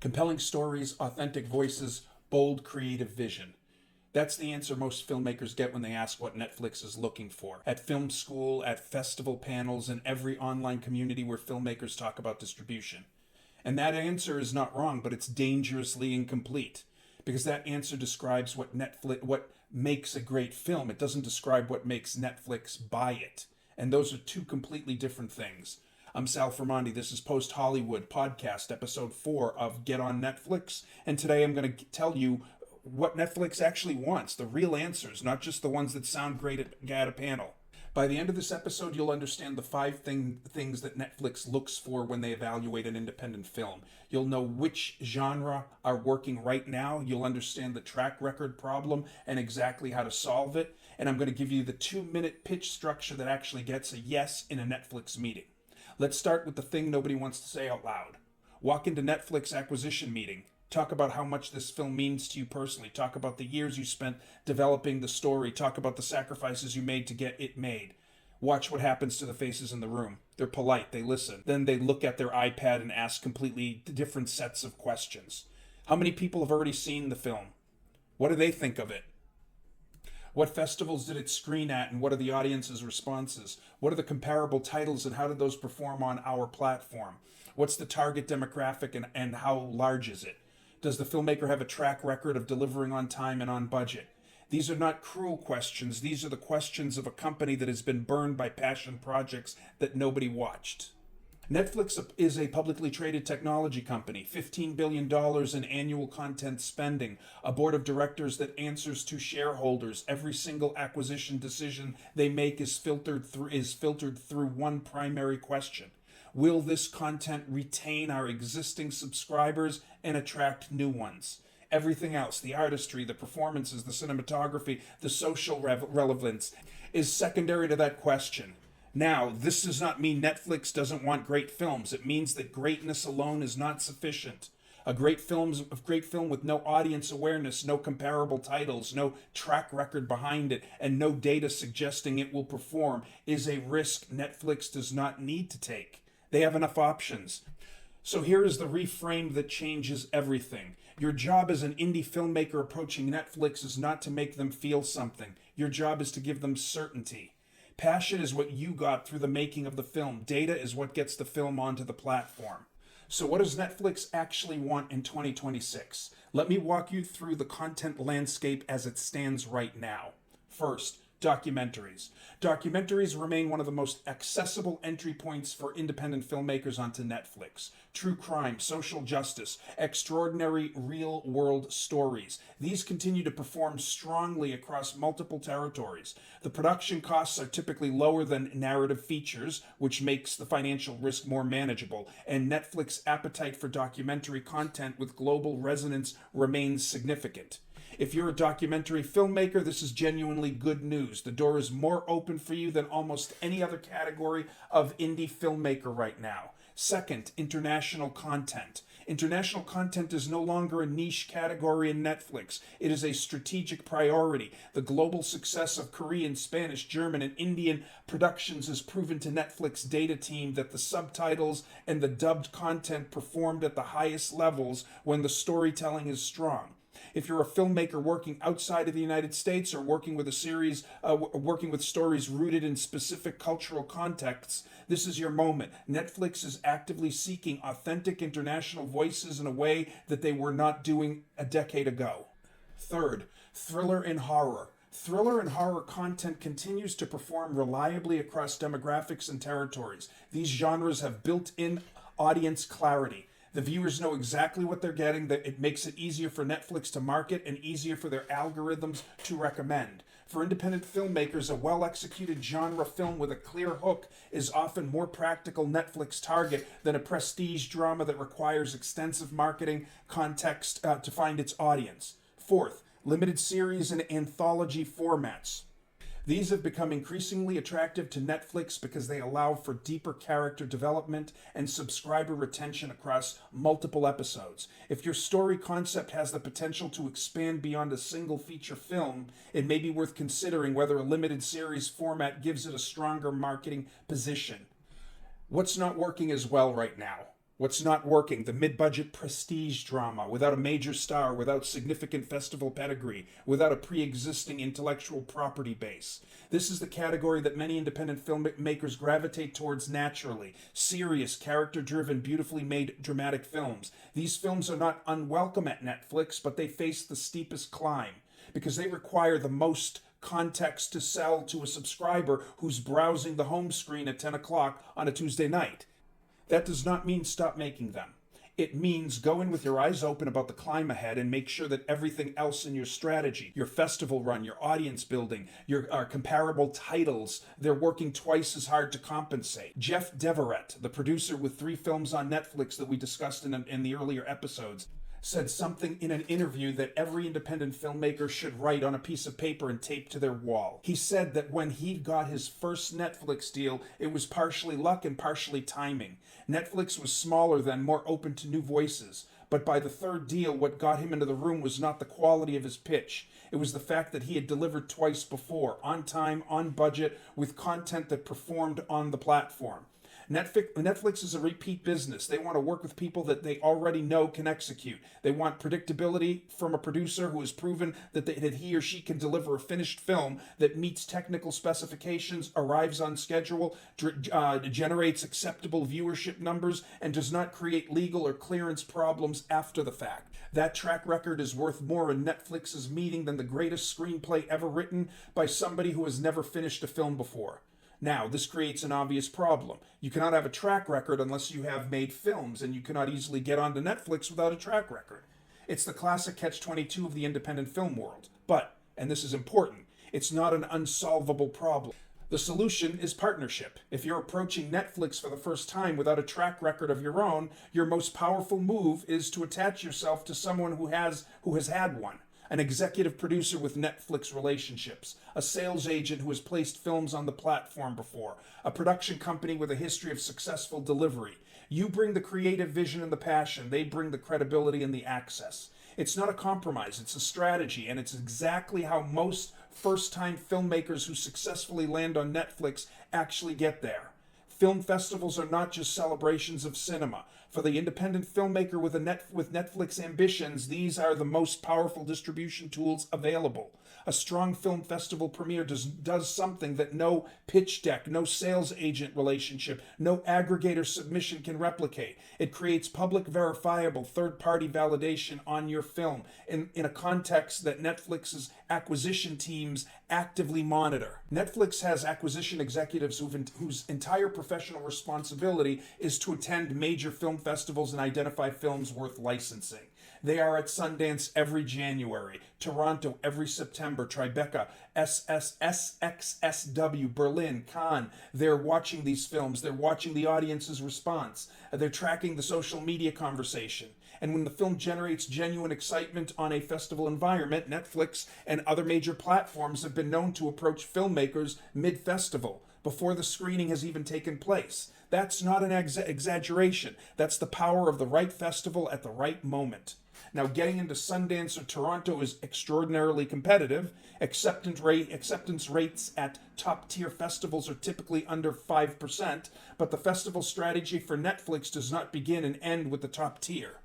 Compelling stories, authentic voices, bold creative vision. That's the answer most filmmakers get when they ask what Netflix is looking for. At film school, at festival panels, and every online community where filmmakers talk about distribution. And that answer is not wrong, but it's dangerously incomplete. Because that answer describes what makes a great film. It doesn't describe what makes Netflix buy it. And those are two completely different things. I'm Sal Framondi. This is Post Hollywood Podcast, episode 4 of Get on Netflix. And today I'm going to tell you what Netflix actually wants, the real answers, not just the ones that sound great at a panel. By the end of this episode, you'll understand the 5 things that Netflix looks for when they evaluate an independent film. You'll know which genre are working right now. You'll understand the track record problem and exactly how to solve it. And I'm going to give you the 2-minute pitch structure that actually gets a yes in a Netflix meeting. Let's start with the thing nobody wants to say out loud. Walk into Netflix acquisition meeting. Talk about how much this film means to you personally. Talk about the years you spent developing the story. Talk about the sacrifices you made to get it made. Watch what happens to the faces in the room. They're polite, they listen. Then they look at their iPad and ask completely different sets of questions. How many people have already seen the film? What do they think of it? What festivals did it screen at, and what are the audience's responses? What are the comparable titles, and how did those perform on our platform? What's the target demographic, and how large is it? Does the filmmaker have a track record of delivering on time and on budget? These are not cruel questions. These are the questions of a company that has been burned by passion projects that nobody watched. Netflix is a publicly traded technology company, $15 billion in annual content spending, a board of directors that answers to shareholders. Every single acquisition decision they make is filtered through one primary question. Will this content retain our existing subscribers and attract new ones? Everything else, the artistry, the performances, the cinematography, the social relevance, is secondary to that question. Now, this does not mean Netflix doesn't want great films. It means that greatness alone is not sufficient. A great film with no audience awareness, no comparable titles, no track record behind it, and no data suggesting it will perform is a risk Netflix does not need to take. They have enough options. So here is the reframe that changes everything. Your job as an indie filmmaker approaching Netflix is not to make them feel something. Your job is to give them certainty. Passion is what you got through the making of the film. Data is what gets the film onto the platform. So what does Netflix actually want in 2026? Let me walk you through the content landscape as it stands right now. First, documentaries. Documentaries remain one of the most accessible entry points for independent filmmakers onto Netflix. True crime, social justice, extraordinary real-world stories. These continue to perform strongly across multiple territories. The production costs are typically lower than narrative features, which makes the financial risk more manageable, and Netflix's appetite for documentary content with global resonance remains significant. If you're a documentary filmmaker, this is genuinely good news. The door is more open for you than almost any other category of indie filmmaker right now. Second, international content. International content is no longer a niche category in Netflix. It is a strategic priority. The global success of Korean, Spanish, German, and Indian productions has proven to Netflix data team that the subtitles and the dubbed content performed at the highest levels when the storytelling is strong. If you're a filmmaker working outside of the United States or working with stories rooted in specific cultural contexts, this is your moment. Netflix is actively seeking authentic international voices in a way that they were not doing a decade ago. Third, thriller and horror. Thriller and horror content continues to perform reliably across demographics and territories. These genres have built-in audience clarity. The viewers know exactly what they're getting. That it makes it easier for Netflix to market and easier for their algorithms to recommend. For independent filmmakers, a well-executed genre film with a clear hook is often more practical Netflix target than a prestige drama that requires extensive marketing context to find its audience. Fourth, limited series and anthology formats. These have become increasingly attractive to Netflix because they allow for deeper character development and subscriber retention across multiple episodes. If your story concept has the potential to expand beyond a single feature film, it may be worth considering whether a limited series format gives it a stronger marketing position. What's not working as well right now? What's not working? The mid-budget prestige drama, without a major star, without significant festival pedigree, without a pre-existing intellectual property base. This is the category that many independent filmmakers gravitate towards naturally. Serious, character-driven, beautifully made dramatic films. These films are not unwelcome at Netflix, but they face the steepest climb because they require the most context to sell to a subscriber who's browsing the home screen at 10 o'clock on a Tuesday night. That does not mean stop making them. It means go in with your eyes open about the climb ahead and make sure that everything else in your strategy, your festival run, your audience building, your comparable titles, they're working twice as hard to compensate. Jeff Deverett, the producer with 3 films on Netflix that we discussed in the earlier episodes, said something in an interview that every independent filmmaker should write on a piece of paper and tape to their wall. He said that when he got his first Netflix deal, it was partially luck and partially timing. Netflix was smaller then, more open to new voices. But by the 3rd deal, what got him into the room was not the quality of his pitch. It was the fact that he had delivered twice before, on time, on budget, with content that performed on the platform. Netflix is a repeat business. They want to work with people that they already know can execute. They want predictability from a producer who has proven that he or she can deliver a finished film that meets technical specifications, arrives on schedule, generates acceptable viewership numbers, and does not create legal or clearance problems after the fact. That track record is worth more in Netflix's meeting than the greatest screenplay ever written by somebody who has never finished a film before. Now, this creates an obvious problem. You cannot have a track record unless you have made films, and you cannot easily get onto Netflix without a track record. It's the classic catch-22 of the independent film world. But, and this is important, it's not an unsolvable problem. The solution is partnership. If you're approaching Netflix for the first time without a track record of your own, your most powerful move is to attach yourself to someone who has had one. An executive producer with Netflix relationships, a sales agent who has placed films on the platform before, a production company with a history of successful delivery. You bring the creative vision and the passion, they bring the credibility and the access. It's not a compromise, it's a strategy, and it's exactly how most first-time filmmakers who successfully land on Netflix actually get there. Film festivals are not just celebrations of cinema. For the independent filmmaker with Netflix ambitions, these are the most powerful distribution tools available. A strong film festival premiere does something that no pitch deck, no sales agent relationship, no aggregator submission can replicate. It creates public verifiable third-party validation on your film in a context that Netflix's acquisition teams actively monitor. Netflix has acquisition executives whose entire professional responsibility is to attend major film festivals and identify films worth licensing. They are at Sundance every January, Toronto every September, Tribeca, SXSW, Berlin, Cannes. They're watching these films. They're watching the audience's response. They're tracking the social media conversation. And when the film generates genuine excitement on a festival environment, Netflix and other major platforms have been known to approach filmmakers mid-festival, before the screening has even taken place. That's not an exaggeration. That's the power of the right festival at the right moment. Now, getting into Sundance or Toronto is extraordinarily competitive. Acceptance rates at top-tier festivals are typically under 5%, but the festival strategy for Netflix does not begin and end with the top tier.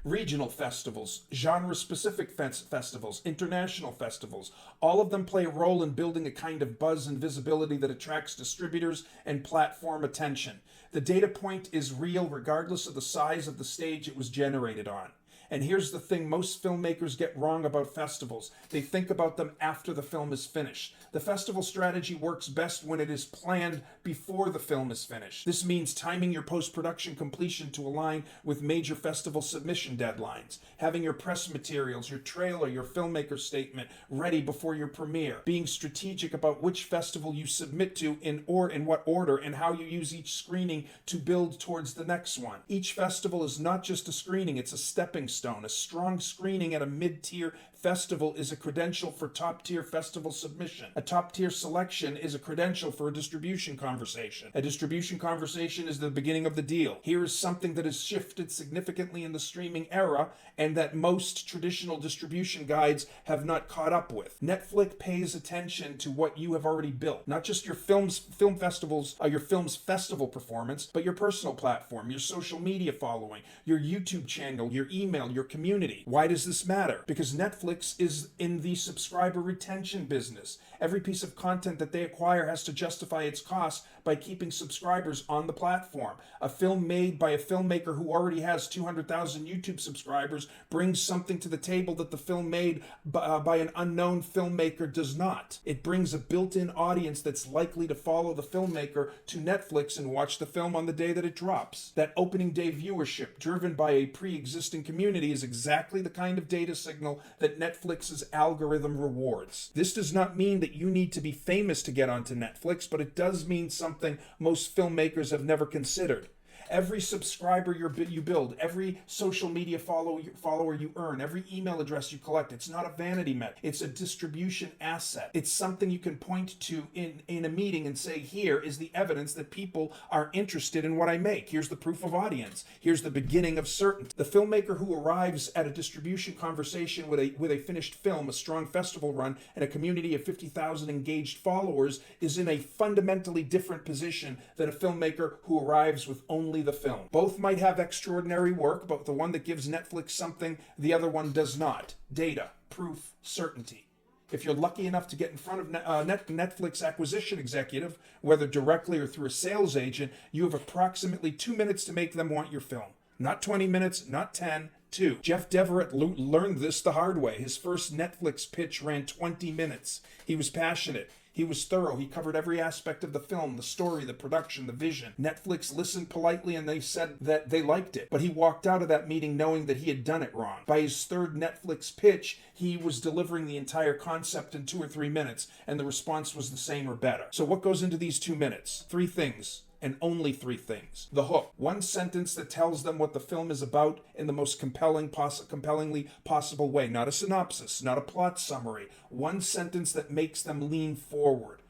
Regional festivals, genre-specific festivals, international festivals, all of them play a role in building a kind of buzz and visibility that attracts distributors and platform attention. The data point is real regardless of the size of the stage it was generated on. And here's the thing most filmmakers get wrong about festivals. They think about them after the film is finished. The festival strategy works best when it is planned before the film is finished. This means timing your post-production completion to align with major festival submission deadlines, having your press materials, your trailer, your filmmaker statement ready before your premiere, being strategic about which festival you submit to in what order, and how you use each screening to build towards the next one. Each festival is not just a screening, it's a stepping stone. A strong screening at a mid-tier festival is a credential for top-tier festival submission. A top-tier selection is a credential for a distribution conversation. A distribution conversation is the beginning of the deal. Here is something that has shifted significantly in the streaming era and that most traditional distribution guides have not caught up with. Netflix pays attention to what you have already built. Not just your film festivals, your film's festival performance, but your personal platform, your social media following, your YouTube channel, your email, your community. Why does this matter? Because Netflix is in the subscriber retention business. Every piece of content that they acquire has to justify its cost by keeping subscribers on the platform. A film made by a filmmaker who already has 200,000 YouTube subscribers brings something to the table that the film made by an unknown filmmaker does not. It brings a built-in audience that's likely to follow the filmmaker to Netflix and watch the film on the day that it drops. That opening day viewership driven by a pre-existing community is exactly the kind of data signal that Netflix's algorithm rewards. This does not mean that you need to be famous to get onto Netflix, but it does mean something most filmmakers have never considered. Every subscriber you build, every social media follower you earn, every email address you collect, it's not a vanity metric. It's a distribution asset. It's something you can point to in a meeting and say, here is the evidence that people are interested in what I make. Here's the proof of audience. Here's the beginning of certainty. The filmmaker who arrives at a distribution conversation with a finished film, a strong festival run, and a community of 50,000 engaged followers is in a fundamentally different position than a filmmaker who arrives with only the film. Both might have extraordinary work, but the one that gives Netflix something the other one does not. Data, proof, certainty. If you're lucky enough to get in front of Netflix acquisition executive, whether directly or through a sales agent, you have approximately 2 minutes to make them want your film. Not 20 minutes, not 10, 2. Jeff Deverett learned this the hard way. His first Netflix pitch ran 20 minutes. He was passionate. He was thorough. He covered every aspect of the film, the story, the production, the vision. Netflix listened politely and they said that they liked it. But he walked out of that meeting knowing that he had done it wrong. By his third Netflix pitch, he was delivering the entire concept in 2 or 3 minutes, and the response was the same or better. So what goes into these 2 minutes? 3 things. And only 3 things. The hook. One sentence that tells them what the film is about in the most compellingly possible way. Not a synopsis, not a plot summary. One sentence that makes them lean forward.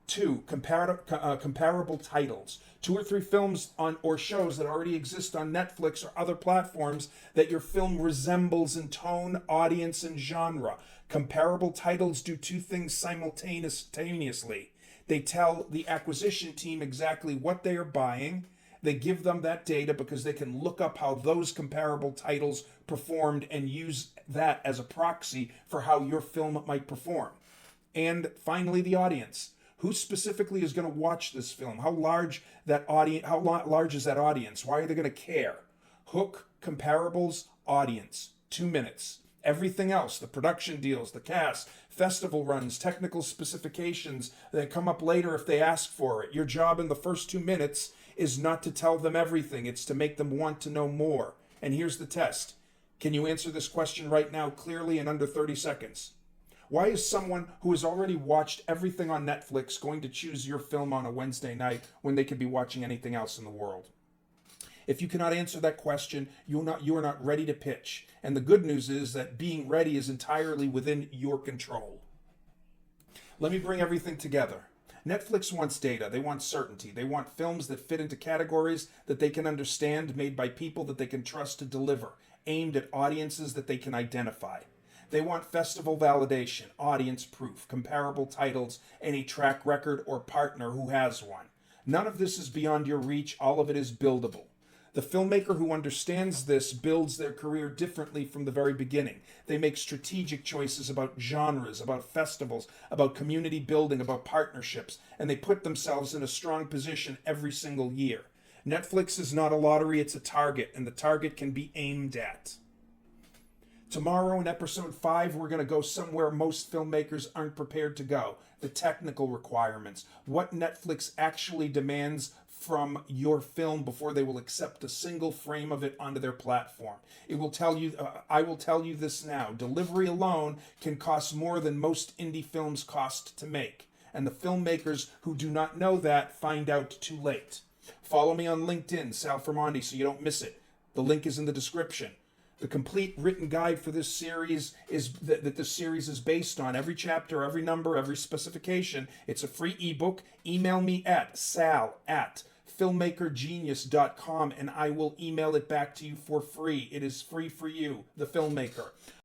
2, comparable titles. 2 or 3 films or shows that already exist on Netflix or other platforms that your film resembles in tone, audience, and genre. Comparable titles do 2 things simultaneously. They tell the acquisition team exactly what they are buying. They give them that data because they can look up how those comparable titles performed and use that as a proxy for how your film might perform. And finally, the audience. Who specifically is going to watch this film? How large is that audience? Why are they going to care? Hook, comparables, audience. 2 minutes. Everything else, the production deals, the cast, festival runs, technical specifications that come up later if they ask for it. Your job in the first 2 minutes is not to tell them everything. It's to make them want to know more. And here's the test. Can you answer this question right now clearly in under 30 seconds? Why is someone who has already watched everything on Netflix going to choose your film on a Wednesday night when they could be watching anything else in the world? If you cannot answer that question, you are not ready to pitch. And the good news is that being ready is entirely within your control. Let me bring everything together. Netflix wants data. They want certainty. They want films that fit into categories that they can understand, made by people that they can trust to deliver, aimed at audiences that they can identify. They want festival validation, audience proof, comparable titles, and a track record or partner who has one. None of this is beyond your reach. All of it is buildable. The filmmaker who understands this builds their career differently from the very beginning. They make strategic choices about genres, about festivals, about community building, about partnerships, and they put themselves in a strong position every single year. Netflix is not a lottery, it's a target, and the target can be aimed at. Tomorrow in episode 5, we're going to go somewhere most filmmakers aren't prepared to go. The technical requirements. What Netflix actually demands from your film before they will accept a single frame of it onto their platform. It will tell you, I will tell you this now, delivery alone can cost more than most indie films cost to make. And the filmmakers who do not know that find out too late. Follow me on LinkedIn, Sal Framondi, so you don't miss it. The link is in the description. The complete written guide for this series is that the series is based on. Every chapter, every number, every specification. It's a free ebook. Email me at sal@filmmakergenius.com and I will email it back to you for free. It is free for you, the filmmaker.